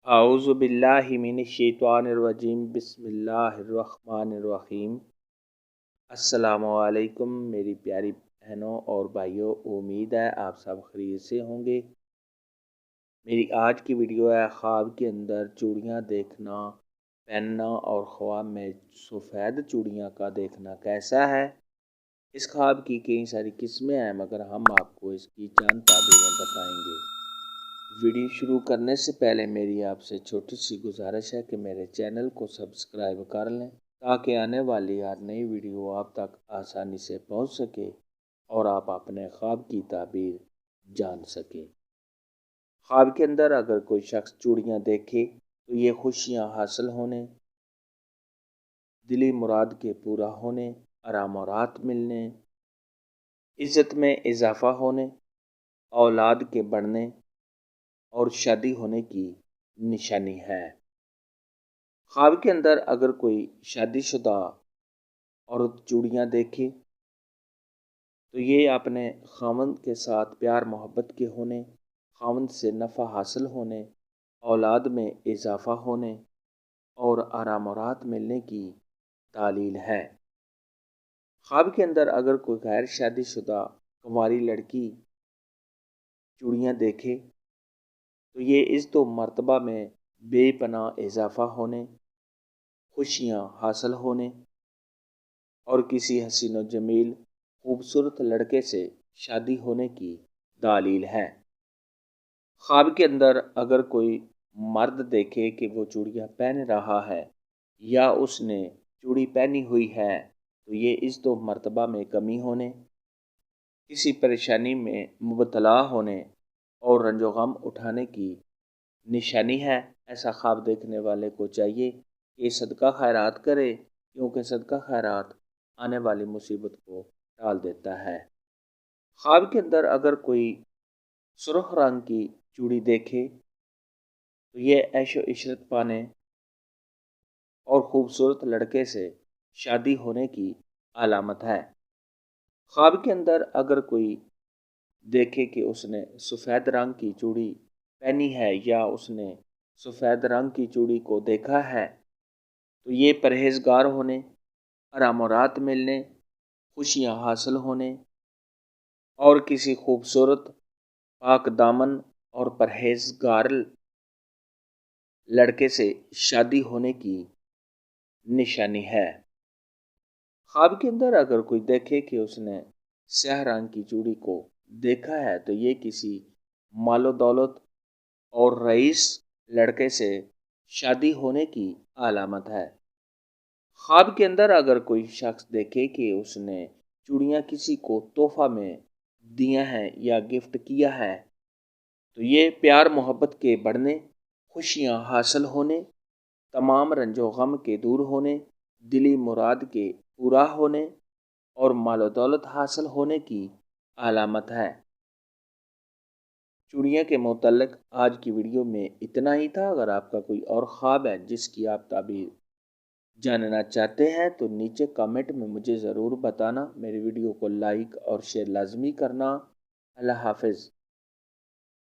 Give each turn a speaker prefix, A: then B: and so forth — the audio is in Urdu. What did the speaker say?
A: اعوذ باللہ من الشیطان الرجیم بسم اللہ الرحمن الرحیم۔ السلام علیکم میری پیاری بہنوں اور بھائیوں، امید ہے آپ سب خیریت سے ہوں گے۔ میری آج کی ویڈیو ہے خواب کے اندر چوڑیاں دیکھنا، پہننا اور خواب میں سفید چوڑیاں کا دیکھنا کیسا ہے۔ اس خواب کی کئی ساری قسمیں ہیں مگر ہم آپ کو اس کی چند تعبیریں بتائیں گے۔ ویڈیو شروع کرنے سے پہلے میری آپ سے چھوٹی سی گزارش ہے کہ میرے چینل کو سبسکرائب کر لیں تاکہ آنے والی ہر نئی ویڈیو آپ تک آسانی سے پہنچ سکے اور آپ اپنے خواب کی تعبیر جان سکیں۔ خواب کے اندر اگر کوئی شخص چوڑیاں دیکھے تو یہ خوشیاں حاصل ہونے، دلی مراد کے پورا ہونے، آرام و راحت ملنے، عزت میں اضافہ ہونے، اولاد کے بڑھنے اور شادی ہونے کی نشانی ہے۔ خواب کے اندر اگر کوئی شادی شدہ عورت چوڑیاں دیکھے تو یہ اپنے خاوند کے ساتھ پیار محبت کے ہونے، خاوند سے نفع حاصل ہونے، اولاد میں اضافہ ہونے اور آرام و راحت ملنے کی دلیل ہے۔ خواب کے اندر اگر کوئی غیر شادی شدہ کنواری لڑکی چوڑیاں دیکھے تو یہ اس دو مرتبہ میں بے پناہ اضافہ ہونے، خوشیاں حاصل ہونے اور کسی حسین و جمیل خوبصورت لڑکے سے شادی ہونے کی دلیل ہے۔ خواب کے اندر اگر کوئی مرد دیکھے کہ وہ چوڑیاں پہن رہا ہے یا اس نے چوڑی پہنی ہوئی ہے تو یہ اس دو مرتبہ میں کمی ہونے، کسی پریشانی میں مبتلا ہونے اور رنج و غم اٹھانے کی نشانی ہے۔ ایسا خواب دیکھنے والے کو چاہیے کہ صدقہ خیرات کرے کیونکہ صدقہ خیرات آنے والی مصیبت کو ٹال دیتا ہے۔ خواب کے اندر اگر کوئی سرخ رنگ کی چوڑی دیکھے تو یہ عیش و عشرت پانے اور خوبصورت لڑکے سے شادی ہونے کی علامت ہے۔ خواب کے اندر اگر کوئی دیکھے کہ اس نے سفید رنگ کی چوڑی پہنی ہے یا اس نے سفید رنگ کی چوڑی کو دیکھا ہے تو یہ پرہیزگار ہونے، آرام و راحت ملنے، خوشیاں حاصل ہونے اور کسی خوبصورت پاک دامن اور پرہیزگار لڑکے سے شادی ہونے کی نشانی ہے۔ خواب کے اندر اگر کوئی دیکھے کہ اس نے سیاہ رنگ کی چوڑی کو دیکھا ہے تو یہ کسی مال و دولت اور رئیس لڑکے سے شادی ہونے کی علامت ہے۔ خواب کے اندر اگر کوئی شخص دیکھے کہ اس نے چوڑیاں کسی کو تحفہ میں دیا ہے یا گفٹ کیا ہے تو یہ پیار محبت کے بڑھنے، خوشیاں حاصل ہونے، تمام رنج و غم کے دور ہونے، دلی مراد کے پورا ہونے اور مال و دولت حاصل ہونے کی علامت ہے۔ چوڑیاں کے متعلق آج کی ویڈیو میں اتنا ہی تھا۔ اگر آپ کا کوئی اور خواب ہے جس کی آپ تعبیر جاننا چاہتے ہیں تو نیچے کامنٹ میں مجھے ضرور بتانا۔ میری ویڈیو کو لائک اور شیئر لازمی کرنا۔ اللہ حافظ۔